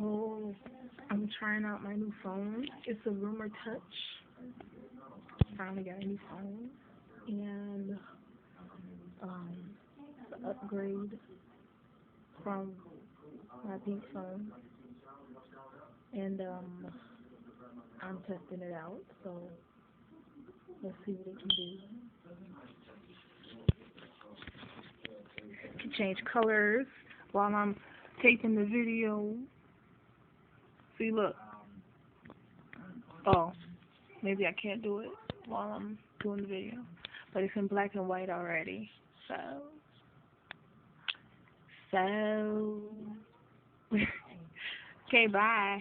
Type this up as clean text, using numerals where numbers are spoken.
So I'm trying out my new phone. It's a Rumor Touch. Finally got a new phone, and it's an upgrade from my pink phone, and I'm testing it out. So let's see what it can do. Can change colors while I'm taping the video. See, look. Oh, maybe I can't do it while I'm doing the video, but it's in black and white already. So, okay, bye.